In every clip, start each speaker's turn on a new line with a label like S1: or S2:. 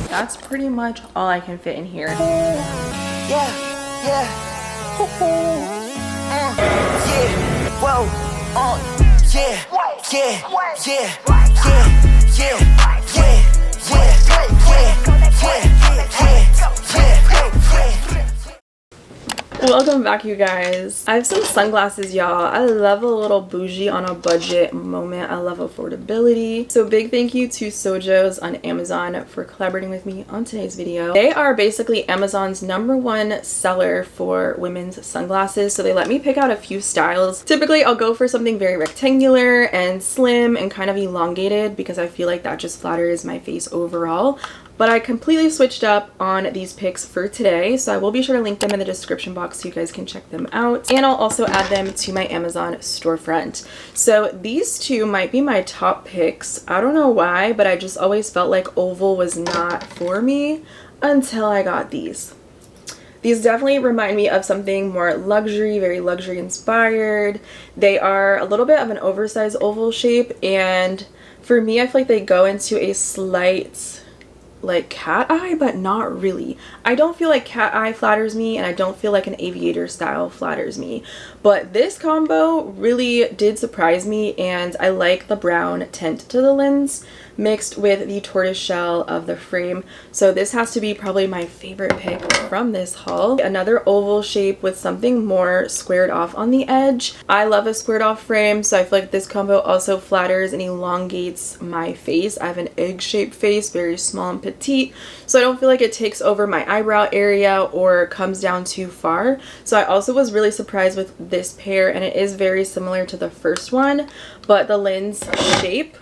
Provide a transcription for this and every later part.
S1: That's pretty much all I can fit in here.
S2: Yeah, yeah. Yeah, whoa, yeah, yeah, yeah, yeah, yeah,
S1: Welcome back, you guys. I have some sunglasses, y'all. I love a little bougie on a budget moment. I love affordability. So big thank you to SOJOS on Amazon for collaborating with me on today's video. They are basically Amazon's #1 seller for women's sunglasses. So they let me pick out a few styles. Typically, I'll go for something very rectangular and slim and kind of elongated because I feel like that just flatters my face overall. But I completely switched up on these picks for today, so I will be sure to link them in the description box so you guys can check them out. And I'll also add them to my Amazon storefront. So these two might be my top picks. I don't know why, but I just always felt like oval was not for me until I got these. These definitely remind me of something more luxury, very luxury inspired. They are a little bit of an oversized oval shape, and for me, I feel like they go into a slight like cat eye, but not really. I don't feel like cat eye flatters me, and I don't feel like an aviator style flatters me, but this combo really did surprise me, and I like the brown tint to the lens mixed with the tortoise shell of the frame. So this has to be probably my favorite pick from this haul. Another oval shape with something more squared off on the edge. I love a squared off frame, so I feel like this combo also flatters and elongates my face. I have an egg-shaped face, very small and petite, so I don't feel like it takes over my eyebrow area or comes down too far. So I also was really surprised with this pair, and it is very similar to the first one, but the lens shape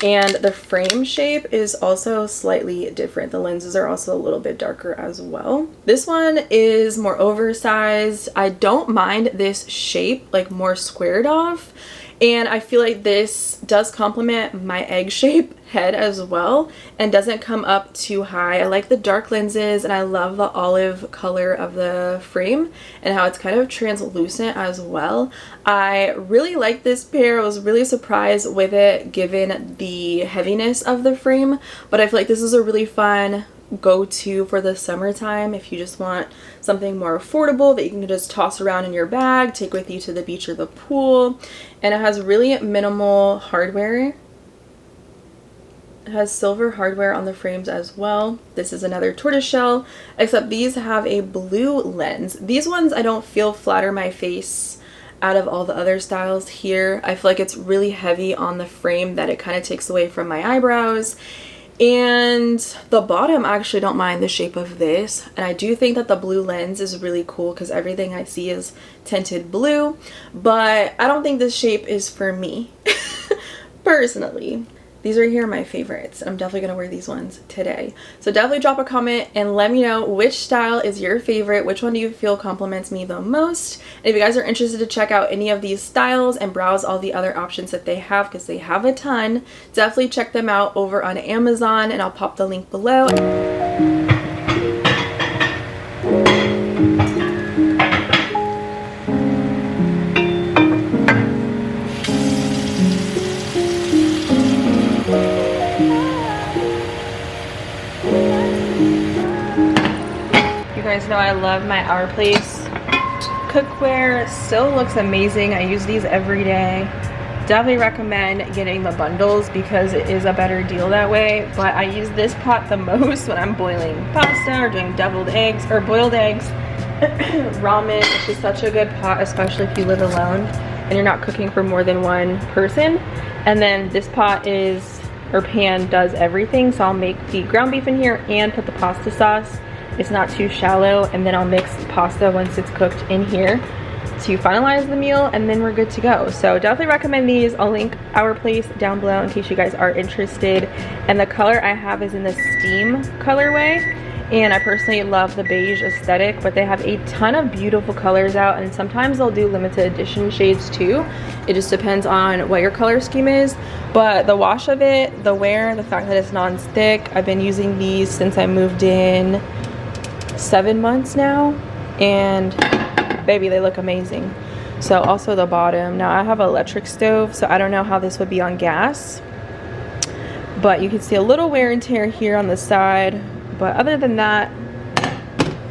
S1: and the frame shape is also slightly different. The lenses are also a little bit darker as well. This one is more oversized. I don't mind this shape, like more squared off. And I feel like this does complement my egg shape head as well and doesn't come up too high. I like the dark lenses, and I love the olive color of the frame and how it's kind of translucent as well. I really like this pair. I was really surprised with it given the heaviness of the frame, but I feel like this is a really fun go-to for the summertime if you just want something more affordable that you can just toss around in your bag, take with you to the beach or the pool. And it has really minimal hardware. It has silver hardware on the frames as well. This is another tortoiseshell, except these have a blue lens. These ones I don't feel flatter my face out of all the other styles here. I feel like it's really heavy on the frame that it kind of takes away from my eyebrows. And the bottom, I actually don't mind the shape of this, and I do think that the blue lens is really cool because everything I see is tinted blue, but I don't think this shape is for me personally. These right here are my favorites. I'm definitely going to wear these ones today. So definitely drop a comment and let me know which style is your favorite. Which one do you feel compliments me the most? And if you guys are interested to check out any of these styles and browse all the other options that they have, because they have a ton, definitely check them out over on Amazon, and I'll pop the link below. You guys know I love my Our Place cookware. Still looks amazing. I use these every day. Definitely recommend getting the bundles because it is a better deal that way, but I use this pot the most when I'm boiling pasta or doing deviled eggs or boiled eggs. Ramen. It's just such a good pot, especially if you live alone and you're not cooking for more than one person. And then this pot is, or pan, does everything. So I'll make the ground beef in here and put the pasta sauce. It's not too shallow, and then I'll mix the pasta once it's cooked in here to finalize the meal, and then we're good to go. So definitely recommend these. I'll link Our Place down below in case you guys are interested. And the color I have is in the steam colorway, and I personally love the beige aesthetic, but they have a ton of beautiful colors out, and sometimes they'll do limited edition shades too. It just depends on what your color scheme is. But the wash of it, the wear, the fact that it's non-stick, I've been using these since I moved in 7 months now, and baby, they look amazing. So also the bottom, now I have an electric stove, so I don't know how this would be on gas, but you can see a little wear and tear here on the side. But other than that,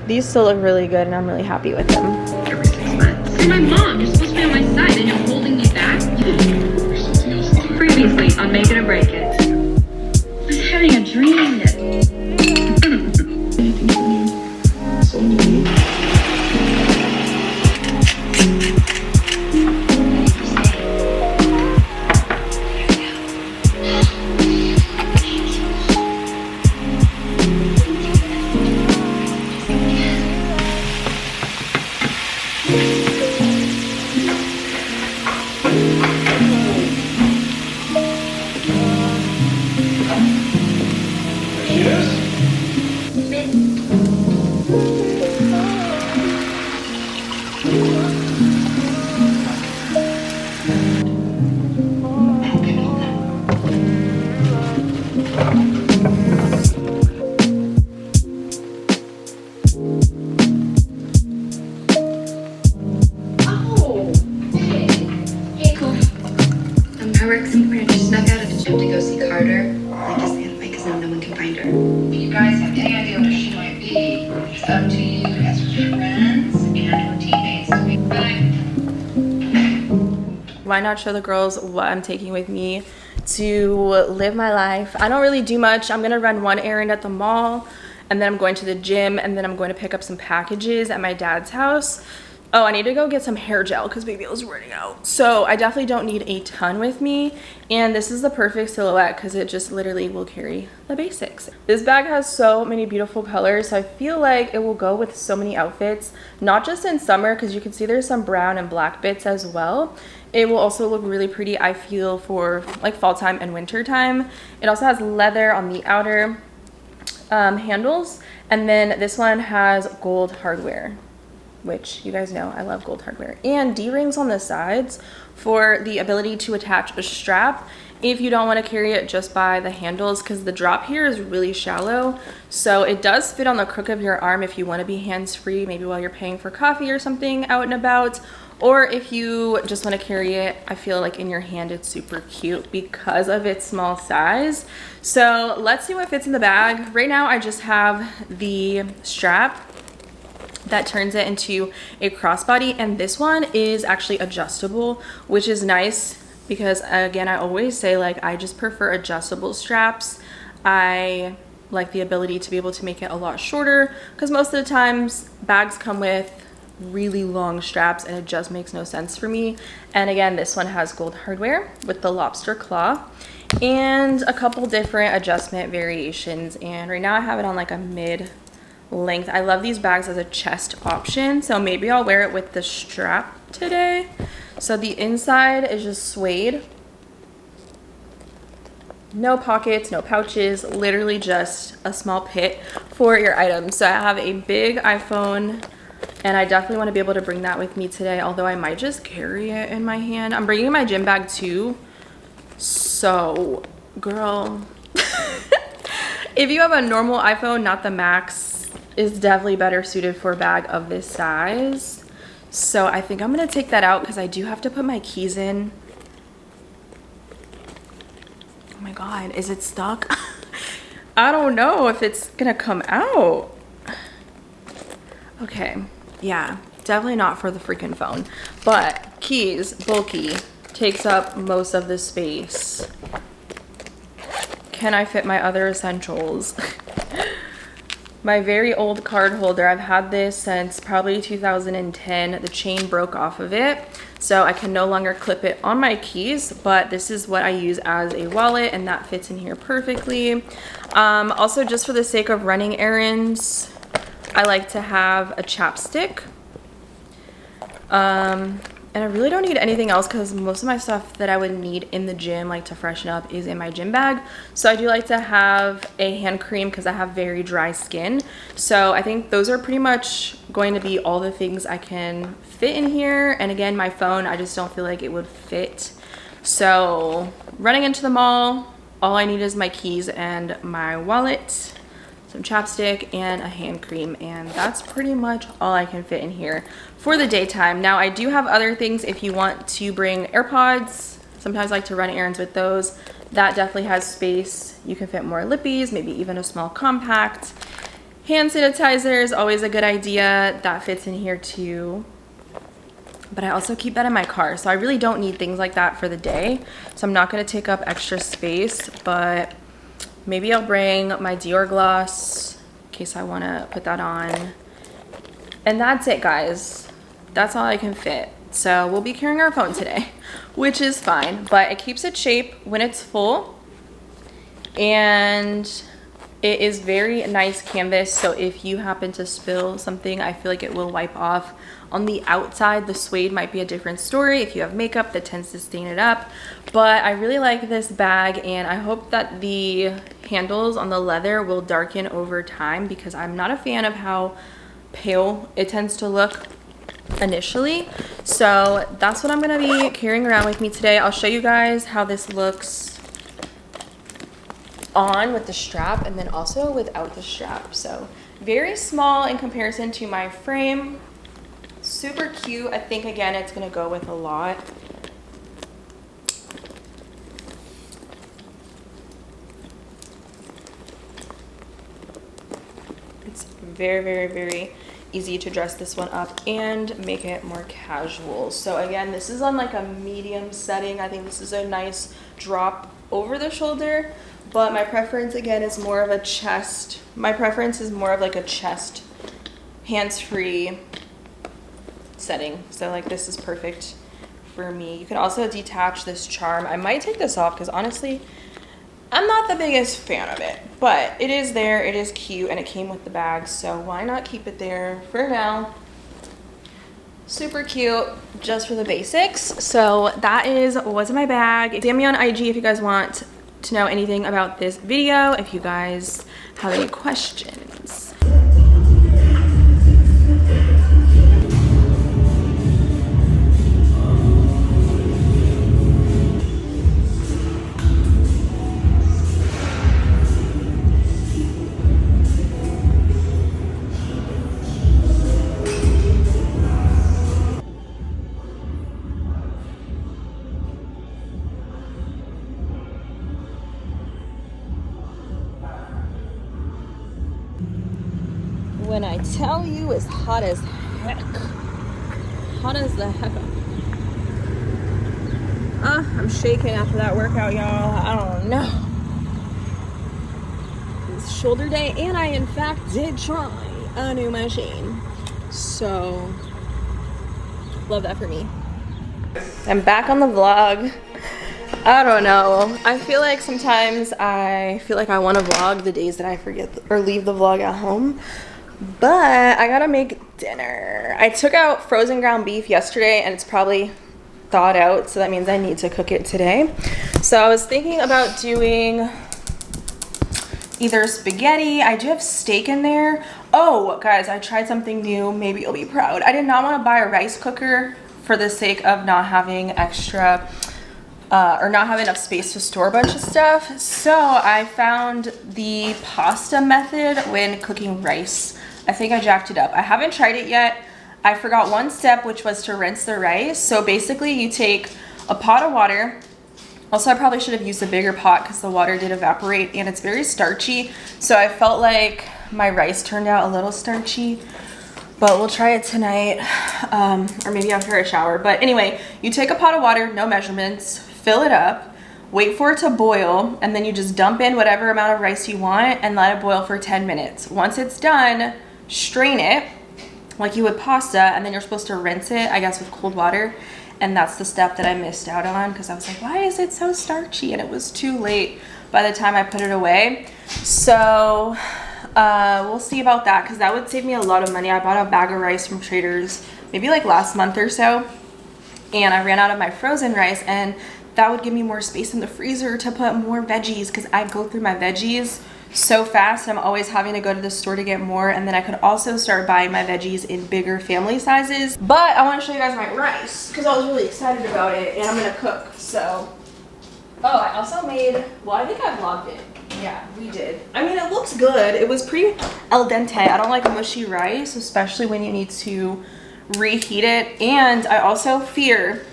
S1: these still look really good and I'm really happy with them.
S3: Every 6 months. You're my mom. You're supposed to be on my side and you're holding me back? Previously on Make It or Break It. I was having a dream.
S1: Why not show the girls what I'm taking with me to live my life? I don't really do much. I'm gonna run one errand at the mall, and then I'm going to the gym, and then I'm going to pick up some packages at my dad's house. Oh, I need to go get some hair gel because baby was running out. So I definitely don't need a ton with me. And this is the perfect silhouette because it just literally will carry the basics. This bag has so many beautiful colors. So I feel like it will go with so many outfits, not just in summer, because you can see there's some brown and black bits as well. It will also look really pretty, I feel, for like fall time and winter time. It also has leather on the outer handles. And then this one has gold hardware, which you guys know I love gold hardware, and D-rings on the sides for the ability to attach a strap if you don't want to carry it just by the handles, because the drop here is really shallow, so it does fit on the crook of your arm if you want to be hands-free, maybe while you're paying for coffee or something out and about, or if you just want to carry it. I feel like in your hand it's super cute because of its small size. So let's see what fits in the bag. Right now I just have the strap that turns it into a crossbody, and this one is actually adjustable, which is nice because, again, I always say, like, I just prefer adjustable straps. I like the ability to be able to make it a lot shorter because most of the times bags come with really long straps and it just makes no sense for me. And again, this one has gold hardware with the lobster claw and a couple different adjustment variations, and right now I have it on like a mid length. I love these bags as a chest option, so maybe I'll wear it with the strap today. So the inside is just suede, no pockets, no pouches, literally just a small pit for your items. So I have a big iPhone and I definitely want to be able to bring that with me today, although I might just carry it in my hand. I'm bringing my gym bag too, so girl if you have a normal iPhone, not the Max, is definitely better suited for a bag of this size. So I think I'm gonna take that out because I do have to put my keys in. Oh my god, is it stuck? I don't know if it's gonna come out. Okay, yeah, definitely not for the freaking phone, but keys, bulky, takes up most of the space. Can I fit my other essentials? My very old card holder, I've had this since probably 2010. The chain broke off of it, so I can no longer clip it on my keys, but this is what I use as a wallet, and that fits in here perfectly. Also, just for the sake of running errands, I like to have a chapstick. And I really don't need anything else because most of my stuff that I would need in the gym, like to freshen up, is in my gym bag. So I do like to have a hand cream because I have very dry skin. So I think those are pretty much going to be all the things I can fit in here. And again, my phone, I just don't feel like it would fit. So running into the mall, all I need is my keys and my wallet, some chapstick, and a hand cream, and that's pretty much all I can fit in here for the daytime. Now I do have other things if you want to bring AirPods, Sometimes I like to run errands with those. That definitely has space. You can fit more lippies, maybe even a small compact. Hand sanitizer is always a good idea. That fits in here too. But I also keep that in my car, so I really don't need things like that for the day. So I'm not gonna take up extra space, but maybe I'll bring my Dior gloss in case I wanna put that on. And that's it, guys. That's all I can fit. So we'll be carrying our phone today, which is fine, but it keeps its shape when it's full. And it is very nice canvas, so if you happen to spill something, I feel like it will wipe off. On the outside, the suede might be a different story. If you have makeup, that tends to stain it up. But I really like this bag, and I hope that the handles on the leather will darken over time, because I'm not a fan of how pale it tends to look initially. So that's what I'm gonna be carrying around with me today. I'll show you guys how this looks on with the strap and then also without the strap. So very small in comparison to my frame. Super cute. I think again it's gonna go with a lot. It's very easy to dress this one up and make it more casual. So again, this is on like a medium setting. I think this is a nice drop over the shoulder, but my preference again is more of a chest. My preference is more of like a chest, hands-free setting. So like this is perfect for me. You can also detach this charm. I might take this off because honestly, I'm not the biggest fan of it, but it is there, it is cute, and it came with the bag, so why not keep it there for now? Super cute, just for the basics. So that is what's in my bag. DM me on IG if you guys want to know anything about this video, if you guys have any questions. When I tell you it's hot as heck. Hot as the heck. I'm shaking after that workout, y'all. I don't know. It's shoulder day, and I in fact did try a new machine. So, love that for me. I'm back on the vlog. I don't know. I feel like sometimes I feel like I want to vlog the days that I forget or leave the vlog at home. But I gotta make dinner. I took out frozen ground beef yesterday and it's probably thawed out, so that means I need to cook it today. So I was thinking about doing either spaghetti. I do have steak in there. Oh, guys, I tried something new. Maybe you'll be proud. I did not want to buy a rice cooker for the sake of not having extra or not have enough space to store a bunch of stuff. So I found the pasta method when cooking rice. I think I jacked it up. I haven't tried it yet. I forgot one step, which was to rinse the rice. So basically you take a pot of water. Also, I probably should have used a bigger pot because the water did evaporate and it's very starchy. So I felt like my rice turned out a little starchy, but we'll try it tonight or maybe after I shower. But anyway, you take a pot of water, no measurements, fill it up, wait for it to boil, and then you just dump in whatever amount of rice you want and let it boil for 10 minutes. Once it's done, strain it like you would pasta, and then you're supposed to rinse it, I guess, with cold water. And that's the step that I missed out on because I was like, why is it so starchy? And it was too late by the time I put it away. So we'll see about that because that would save me a lot of money. I bought a bag of rice from Trader's maybe like last month or so, and I ran out of my frozen rice, and that would give me more space in the freezer to put more veggies because I go through my veggies so fast. I'm always having to go to the store to get more, and then I could also start buying my veggies in bigger family sizes. But I want to show you guys my rice because I was really excited about it, and I'm gonna cook. So I also made, well, I think I vlogged it. Yeah, we did. I mean, it looks good. It was pretty al dente. I don't like mushy rice, especially when you need to reheat it. And I also fear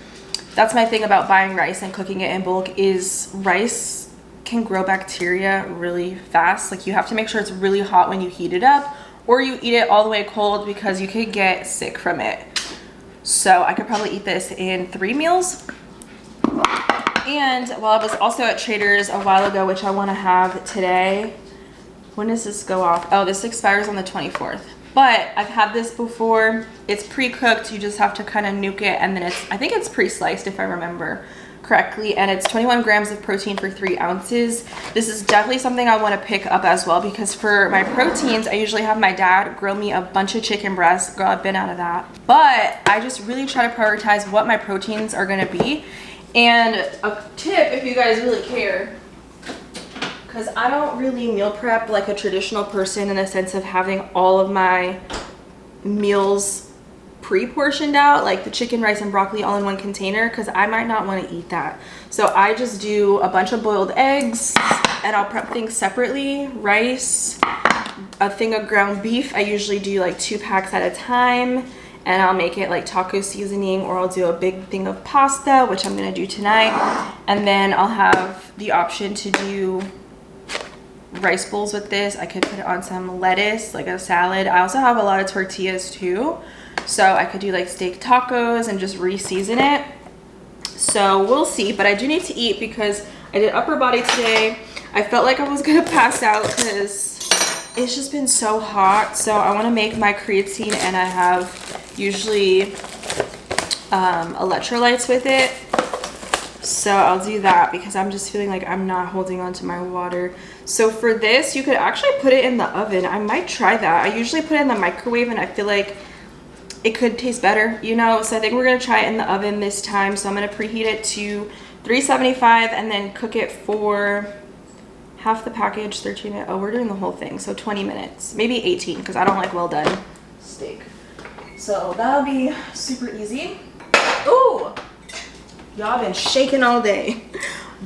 S1: that's my thing about buying rice and cooking it in bulk, is rice can grow bacteria really fast. Like, you have to make sure it's really hot when you heat it up, or you eat it all the way cold, because you could get sick from it. So I could probably eat this in 3 meals. And while I was also at Trader's a while ago, which I want to have today. When does this go off? Oh, this expires on the 24th. But I've had this before. It's pre-cooked. You just have to kind of nuke it, and then I think it's pre-sliced if I remember correctly, and it's 21 grams of protein for 3 ounces. This is definitely something I want to pick up as well, because for my proteins, I usually have my dad grill me a bunch of chicken breasts. Girl, I've been out of that. But I just really try to prioritize what my proteins are going to be. And a tip, if you guys really care, because I don't really meal prep like a traditional person, in the sense of having all of my meals pre-portioned out, like the chicken, rice, and broccoli all in one container, because I might not want to eat that. So I just do a bunch of boiled eggs, and I'll prep things separately. Rice, a thing of ground beef. I usually do like 2 packs at a time, and I'll make it like taco seasoning, or I'll do a big thing of pasta, which I'm gonna do tonight. And then I'll have the option to do rice bowls with this. I could put it on some lettuce, like a salad. I also have a lot of tortillas too, so I could do like steak tacos and just re-season it. So we'll see, but I do need to eat because I did upper body today. I felt like I was gonna pass out because it's just been so hot. So I want to make my creatine, and I have usually electrolytes with it. So I'll do that because I'm just feeling like I'm not holding on to my water. So for this, you could actually put it in the oven. I might try that. I usually put it in the microwave, and I feel like it could taste better, you know? So I think we're gonna try it in the oven this time. So I'm gonna preheat it to 375 and then cook it for half the package, 13 minutes. Oh, we're doing the whole thing. So 20 minutes, maybe 18, because I don't like well done steak. So that'll be super easy. Ooh, y'all been shaking all day.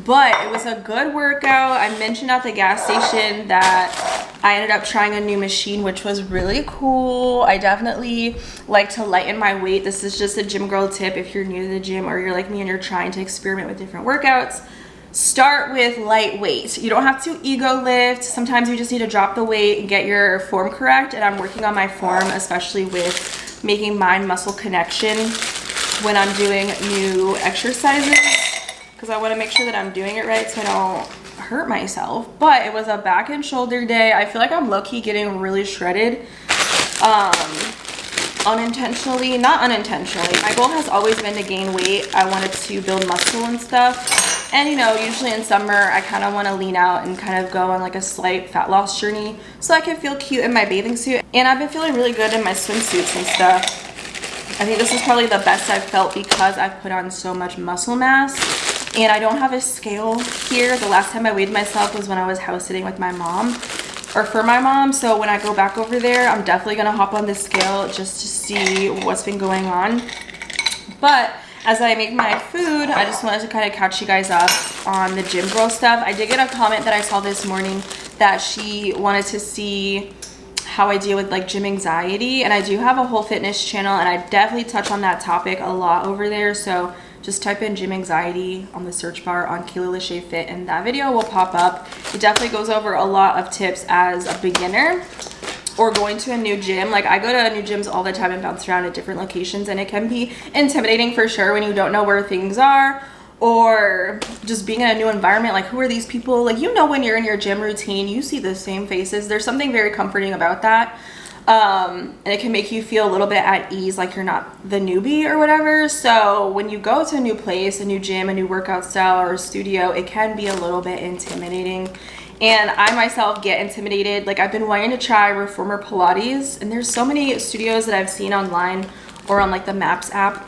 S1: But it was a good workout. I mentioned at the gas station that I ended up trying a new machine, which was really cool. I definitely like to lighten my weight. This is just a gym girl tip. If you're new to the gym, or you're like me and you're trying to experiment with different workouts, start with lightweight. You don't have to ego lift. Sometimes you just need to drop the weight and get your form correct. And I'm working on my form, especially with making mind muscle connection when I'm doing new exercises, because I want to make sure that I'm doing it right so I don't hurt myself. But it was a back and shoulder day. I feel like I'm low-key getting really shredded, unintentionally, not unintentionally. My goal has always been to gain weight. I wanted to build muscle and stuff, and you know, usually in summer I kind of want to lean out and kind of go on like a slight fat loss journey so I can feel cute in my bathing suit. And I've been feeling really good in my swimsuits and stuff. I think this is probably the best I've felt because I've put on so much muscle mass. And I don't have a scale here. The last time I weighed myself was when I was house sitting with my mom, or for my mom. So when I go back over there, I'm definitely gonna hop on this scale just to see what's been going on. But as I make my food, I just wanted to kind of catch you guys up on the gym girl stuff. I did get a comment that I saw this morning that she wanted to see how I deal with like gym anxiety, and I do have a whole fitness channel, and I definitely touch on that topic a lot over there. So just type in gym anxiety on the search bar on Kayla Lachey Fit, and that video will pop up. It definitely goes over a lot of tips as a beginner or going to a new gym. Like, I go to new gyms all the time and bounce around at different locations, and it can be intimidating for sure when you don't know where things are, or just being in a new environment. Like, who are these people? Like, you know, when you're in your gym routine, you see the same faces. There's something very comforting about that. And it can make you feel a little bit at ease, like you're not the newbie or whatever. So when you go to a new place, a new gym, a new workout style, or a studio, it can be a little bit intimidating. And I myself get intimidated. Like, I've been wanting to try reformer Pilates, and there's so many studios that I've seen online or on like the Maps app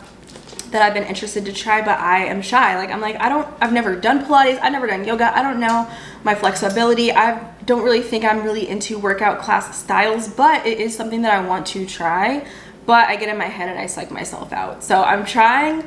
S1: that I've been interested to try, but I am shy. Like, I'm like, I've never done Pilates, I've never done yoga, I don't know my flexibility. I don't really think I'm really into workout class styles, but it is something that I want to try. But I get in my head and I psych myself out. So I'm trying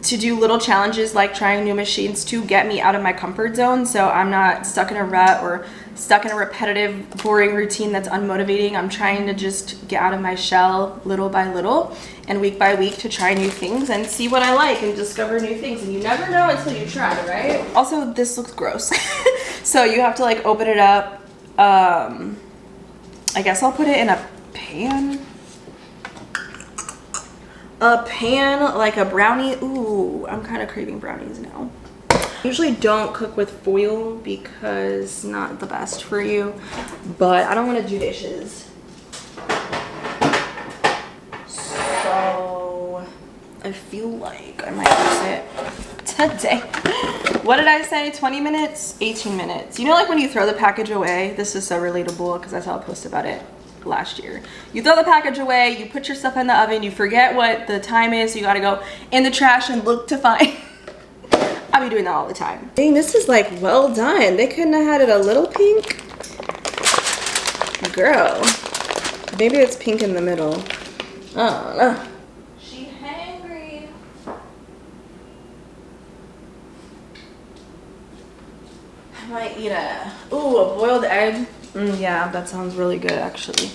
S1: to do little challenges like trying new machines to get me out of my comfort zone, so I'm not stuck in a rut or stuck in a repetitive, boring routine that's unmotivating. I'm trying to just get out of my shell little by little and week by week to try new things and see what I like and discover new things. And you never know until you try, right? Also, this looks gross. So you have to like open it up. I guess I'll put it in a pan. A pan, like a brownie. Ooh, I'm kind of craving brownies now. Usually don't cook with foil because not the best for you, but I don't want to do dishes. So I feel like I might use it today. What did I say? 20 minutes? 18 minutes. You know, like when you throw the package away? This is so relatable because I saw a post about it last year. You throw the package away, you put your stuff in the oven, you forget what the time is, so you gotta go in the trash and look to find. I be doing that all the time. Dang, this is like well done. They couldn't have had it a little pink. Girl, maybe it's pink in the middle. I don't know. She hangry. I might eat a boiled egg. Yeah, that sounds really good actually.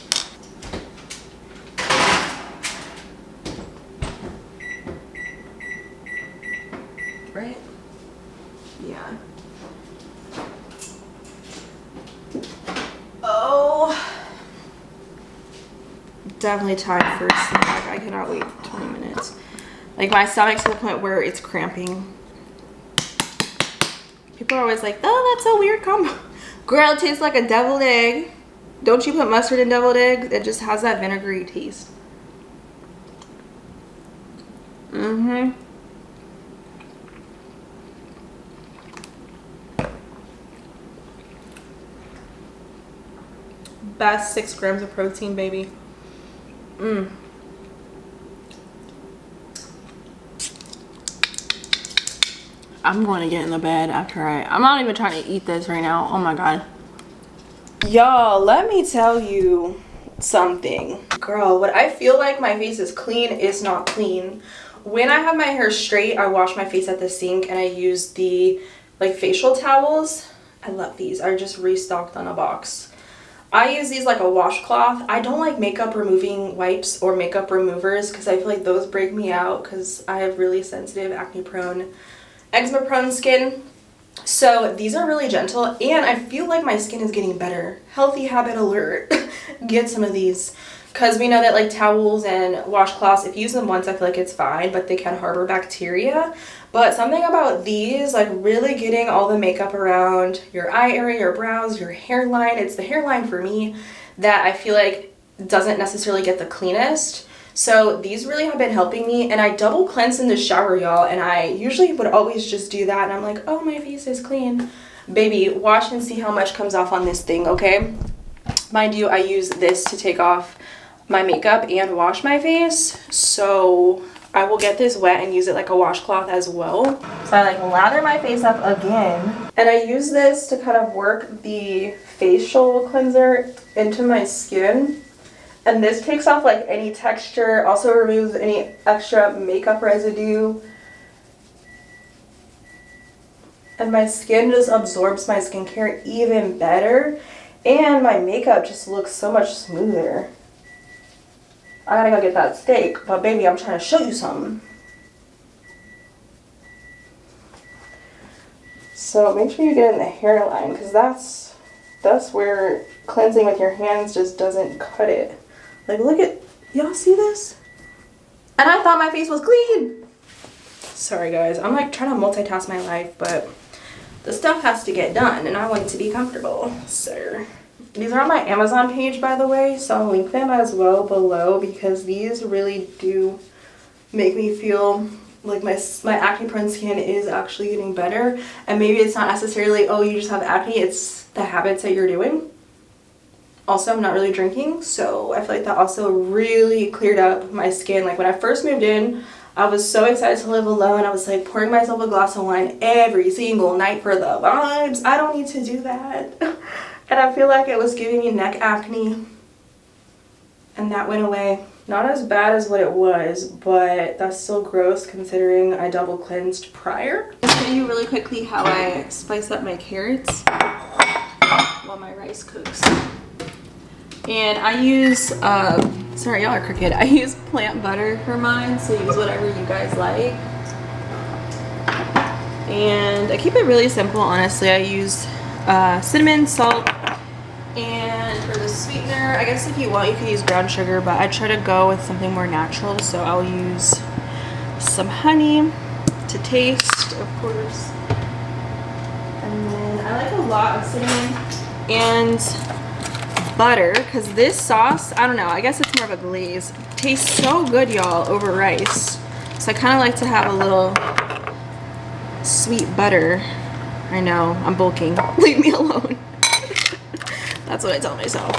S1: Right? Yeah. Oh. Definitely time for a snack. I cannot wait 20 minutes. Like my stomach's to the point where it's cramping. People are always like, oh, that's a weird combo. Girl, it tastes like a deviled egg. Don't you put mustard in deviled egg? It just has that vinegary taste. Best 6 grams of protein, baby. I'm going to get in the bed after I'm not even trying to eat this right now. Oh my god. Y'all, let me tell you something. Girl, what I feel like my face is clean is not clean. When I have my hair straight, I wash my face at the sink and I use the like facial towels. I love these. I just restocked on a box. I use these like a washcloth. I don't like makeup removing wipes or makeup removers because I feel like those break me out because I have really sensitive, acne prone, eczema prone skin. So these are really gentle and I feel like my skin is getting better. Healthy habit alert. Get some of these because we know that like towels and washcloths, if you use them once, I feel like it's fine, but they can harbor bacteria. But something about these, like really getting all the makeup around your eye area, your brows, your hairline, it's the hairline for me that I feel like doesn't necessarily get the cleanest. So these really have been helping me, and I double cleanse in the shower, y'all, and I usually would always just do that, and I'm like, oh, my face is clean. Baby, watch and see how much comes off on this thing, okay? Mind you, I use this to take off my makeup and wash my face, so I will get this wet and use it like a washcloth as well. So I like lather my face up again, and I use this to kind of work the facial cleanser into my skin. And this takes off like any texture, also removes any extra makeup residue. And my skin just absorbs my skincare even better. And my makeup just looks so much smoother. I gotta go get that steak, but baby, I'm trying to show you something. So make sure you get in the hairline, because that's where cleansing with your hands just doesn't cut it. Like, look at, y'all see this? And I thought my face was clean. Sorry guys, I'm like trying to multitask my life, but the stuff has to get done and I want it to be comfortable. So these are on my Amazon page, by the way, so I'll link them as well below because these really do make me feel like my acne prone skin is actually getting better. And maybe it's not necessarily, oh, you just have acne, it's the habits that you're doing. Also, I'm not really drinking, so I feel like that also really cleared up my skin. Like when I first moved in, I was so excited to live alone. I was like pouring myself a glass of wine every single night for the vibes. I don't need to do that. And I feel like it was giving me neck acne and that went away. Not as bad as what it was, but that's still gross considering I double cleansed prior. I'll show you really quickly how I spice up my carrots while my rice cooks. And I use, sorry, y'all are crooked. I use plant butter for mine, so use whatever you guys like. And I keep it really simple, honestly. I use cinnamon, salt, and for the sweetener, I guess if you want, you can use brown sugar, but I try to go with something more natural, so I'll use some honey to taste, of course. And then I like a lot of cinnamon and butter, because this sauce, I don't know, I guess it's more of a glaze. Tastes so good, y'all, over rice. So I kind of like to have a little sweet butter. I know, I'm bulking. Leave me alone. That's what I tell myself.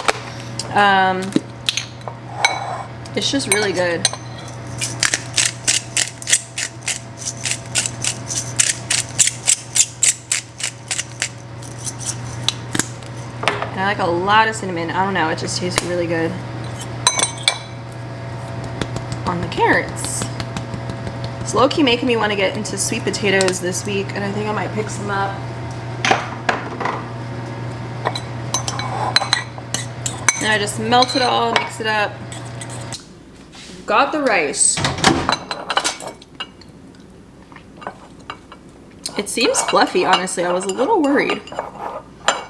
S1: It's just really good. And I like a lot of cinnamon. I don't know, it just tastes really good on the carrots. It's low-key making me want to get into sweet potatoes this week, and I think I might pick some up. And I just melt it all, mix it up. Got the rice. It seems fluffy, honestly. I was a little worried.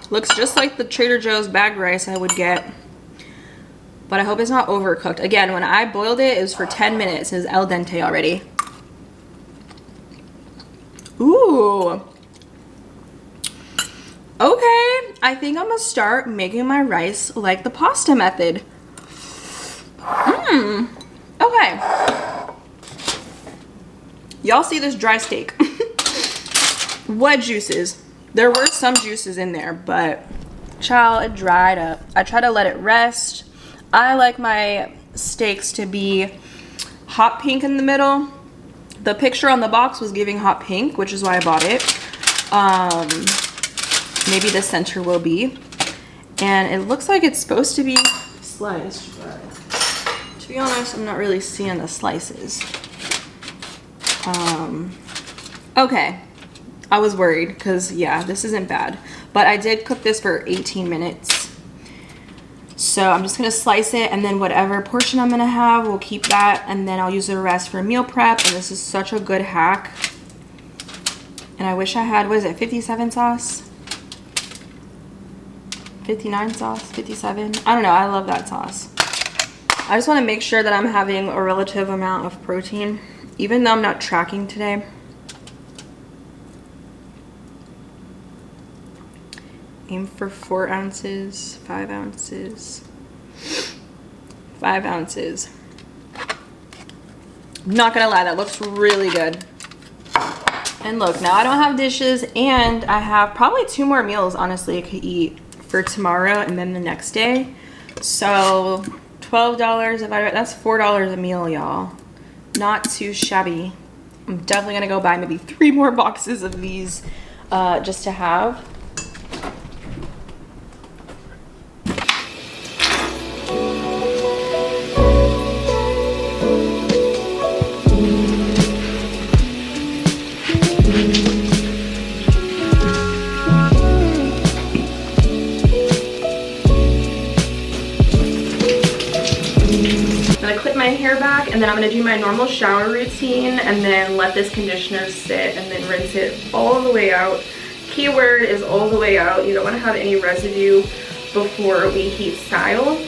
S1: Looks just like the Trader Joe's bagged rice I would get. But I hope it's not overcooked. Again, when I boiled it, it was for 10 minutes. It's al dente already. Ooh. Okay, I think I'm gonna start making my rice like the pasta method. Okay. Y'all see this dry steak. What juices? There were some juices in there, but child, it dried up. I try to let it rest. I like my steaks to be hot pink in the middle. The picture on the box was giving hot pink, which is why I bought it. Maybe the center will be. And it looks like it's supposed to be sliced, but to be honest, I'm not really seeing the slices. Okay. I was worried because, yeah, this isn't bad. But I did cook this for 18 minutes. So I'm just going to slice it, and then whatever portion I'm going to have, we'll keep that. And then I'll use the rest for meal prep. And this is such a good hack. And I wish I had, what is it, 57 sauce? 59 sauce? 57? I don't know. I love that sauce. I just want to make sure that I'm having a relative amount of protein, even though I'm not tracking today. Aim for 4 ounces, 5 ounces, 5 ounces. I'm not gonna lie, that looks really good. And look, now I don't have dishes, and I have probably 2 more meals, honestly, I could eat for tomorrow and then the next day. So $12, that's $4 a meal, y'all. Not too shabby. I'm definitely gonna go buy maybe 3 more boxes of these just to have. My hair back, and then I'm going to do my normal shower routine and then let this conditioner sit and then rinse it all the way out. Keyword is all the way out. You don't want to have any residue before we heat style.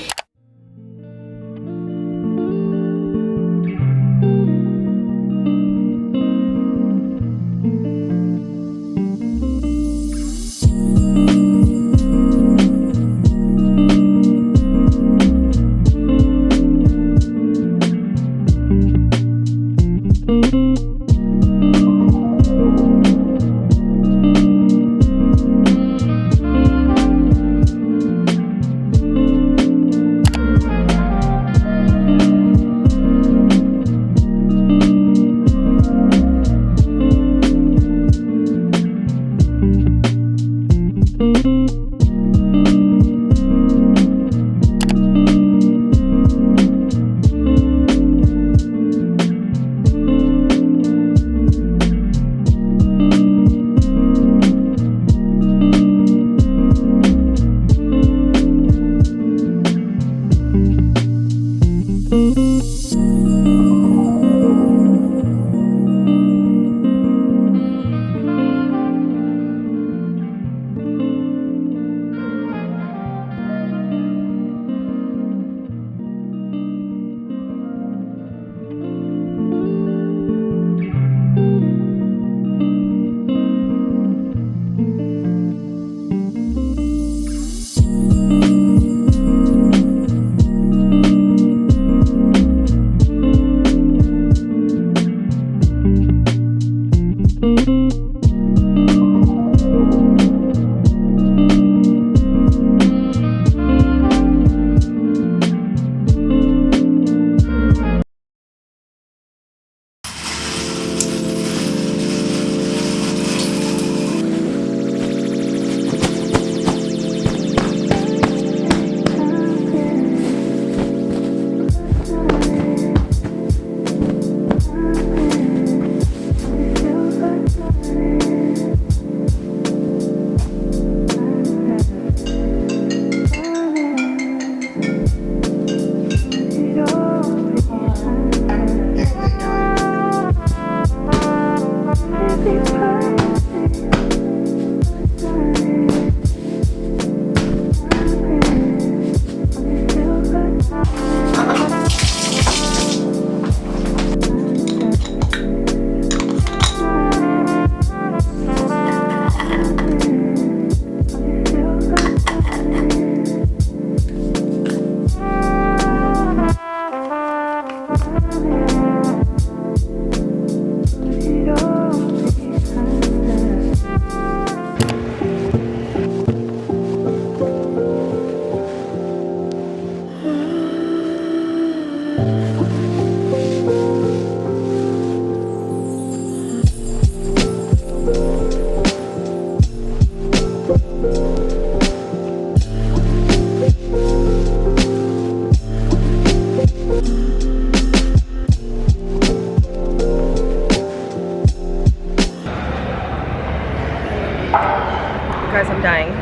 S1: Guys, I'm dying.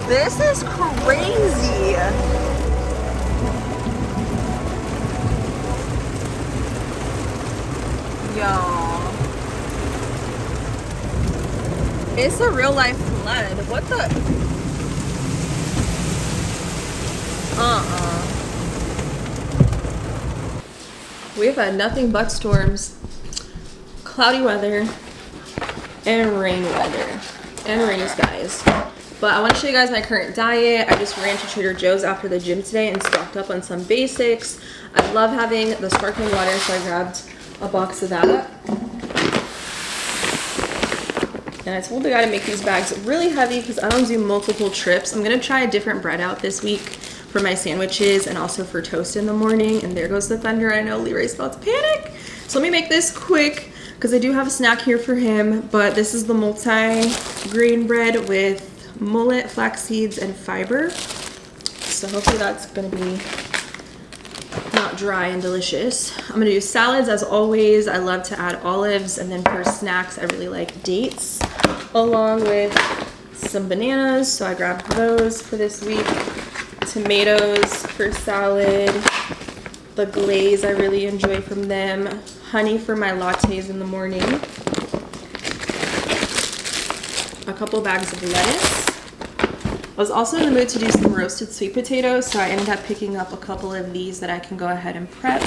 S1: This is crazy. Yo. It's a real life flood. What the? We've had nothing but storms, cloudy weather, and rain weather, and rainy skies. But I want to show you guys my current diet. I just ran to Trader Joe's after the gym today and stocked up on some basics. I love having the sparkling water, so I grabbed a box of that. And I told the guy to make these bags really heavy because I don't do multiple trips. I'm going to try a different bread out this week for my sandwiches and also for toast in the morning. And there goes the thunder. I know Leroy's about to panic. So let me make this quick because I do have a snack here for him. But this is the multi-grain bread with mullet, flax seeds, and fiber. So hopefully that's gonna be not dry and delicious. I'm gonna do salads as always. I love to add olives, and then for snacks I really like dates along with some bananas, so I grabbed those for this week. Tomatoes for salad, the glaze I really enjoy from them, honey for my lattes in the morning, a couple bags of lettuce. I was also in the mood to do some roasted sweet potatoes, so I ended up picking up a couple of these that I can go ahead and prep.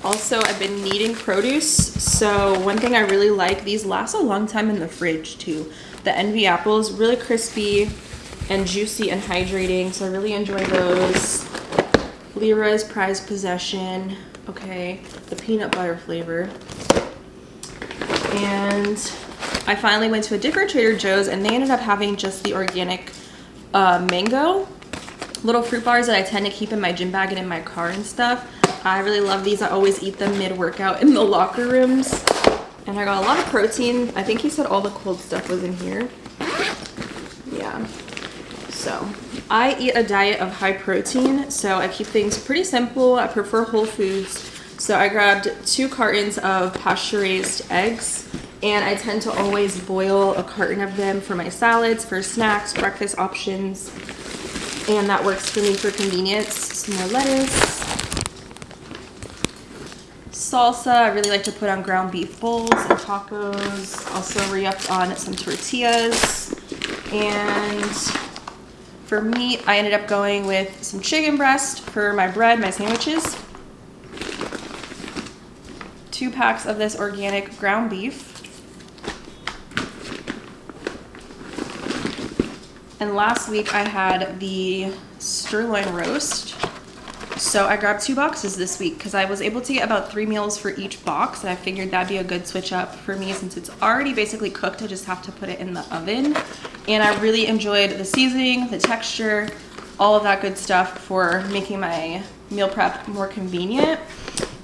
S1: Also, I've been needing produce, so one thing I really like, these last a long time in the fridge too. The Envy apples, really crispy and juicy and hydrating, so I really enjoy those. Leroy's prized possession, okay, the peanut butter flavor. And I finally went to a different Trader Joe's and they ended up having just the organic mango little fruit bars that I tend to keep in my gym bag and in my car and stuff. I really love these. I always eat them mid-workout in the locker rooms. And I got a lot of protein. I think he said all the cold stuff was in here. Yeah. So I eat a diet of high protein, so I keep things pretty simple. I prefer whole foods. So I grabbed 2 cartons of pasture-raised eggs, and I tend to always boil a carton of them for my salads, for snacks, breakfast options, and that works for me for convenience. Some more lettuce. Salsa, I really like to put on ground beef bowls and tacos. Also re-upped on some tortillas. And for meat, I ended up going with some chicken breast for my bread, my sandwiches. 2 packs of this organic ground beef. And last week I had the sirloin roast. So I grabbed 2 boxes this week because I was able to get about 3 meals for each box, and I figured that'd be a good switch up for me since it's already basically cooked. I just have to put it in the oven. And I really enjoyed the seasoning, the texture, all of that good stuff for making my meal prep more convenient.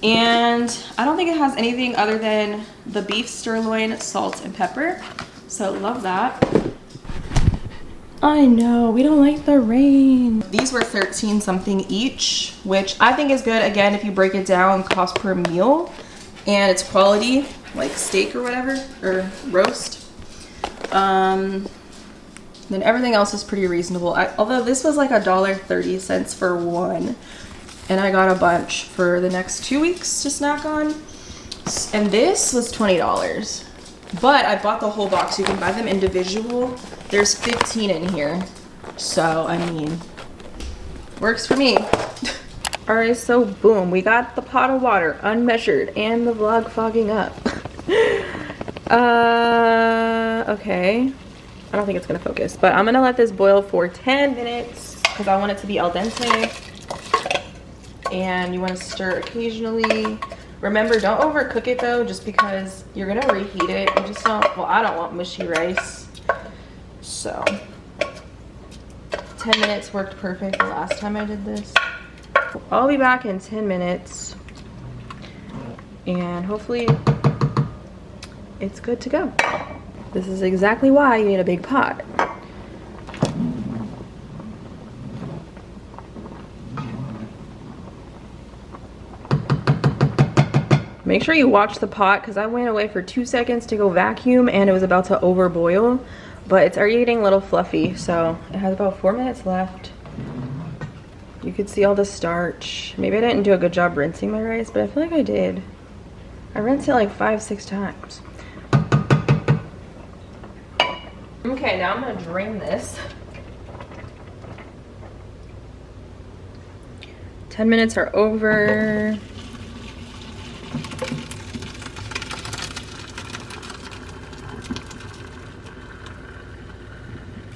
S1: And I don't think it has anything other than the beef sirloin, salt, and pepper. So love that. I know, we don't like the rain. These were 13 something each, which I think is good. Again, if you break it down, cost per meal, and it's quality, like steak or whatever, or roast. Then everything else is pretty reasonable. Although this was like $1.30 for one, and I got a bunch for the next 2 weeks to snack on. And this was $20. But I bought the whole box. You can buy them individual. There's 15 in here. So, I mean, works for me. Alright, so boom. We got the pot of water unmeasured and the vlog fogging up. Okay. I don't think it's gonna focus, but I'm gonna let this boil for 10 minutes because I want it to be al dente. And you want to stir occasionally. Remember, don't overcook it though, just because you're gonna reheat it. You just don't, well, I don't want mushy rice. So 10 minutes worked perfect the last time I did this. I'll be back in 10 minutes and hopefully it's good to go. This is exactly why you need a big pot. Make sure you watch the pot because I went away for 2 seconds to go vacuum and it was about to overboil, but it's already getting a little fluffy, so it has about 4 minutes left. You could see all the starch. Maybe I didn't do a good job rinsing my rice, but I feel like I did. I rinsed it like 5-6 times. Okay, now I'm gonna drain this. 10 minutes are over.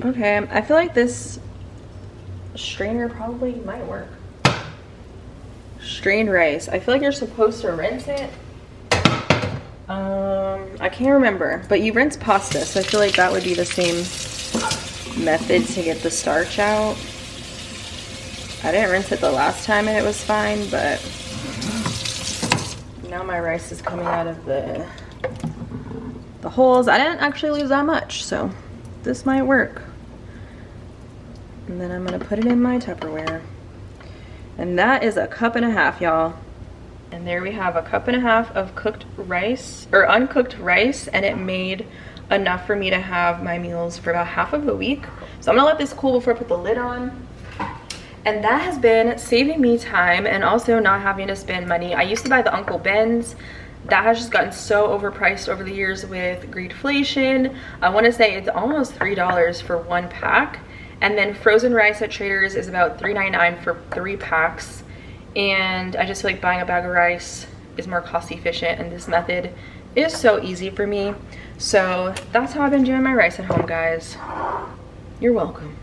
S1: Okay, I feel like this strainer probably might work. Strained rice. I feel like you're supposed to rinse it. I can't remember, but you rinse pasta, so I feel like that would be the same method to get the starch out. I didn't rinse it the last time and it was fine, but now my rice is coming out of the holes. I didn't actually lose that much, so this might work. And then I'm gonna put it in my Tupperware. And that is a cup and a half, y'all. And there we have a cup and a half of cooked rice, or uncooked rice, and it made enough for me to have my meals for about half of the week. So I'm gonna let this cool before I put the lid on. And that has been saving me time and also not having to spend money. I used to buy the Uncle Ben's. That has just gotten so overpriced over the years with greedflation. I wanna say it's almost $3 for one pack. And then frozen rice at Trader's is about $3.99 for 3 packs. And I just feel like buying a bag of rice is more cost efficient, and this method is so easy for me. So that's how I've been doing my rice at home, guys. You're welcome.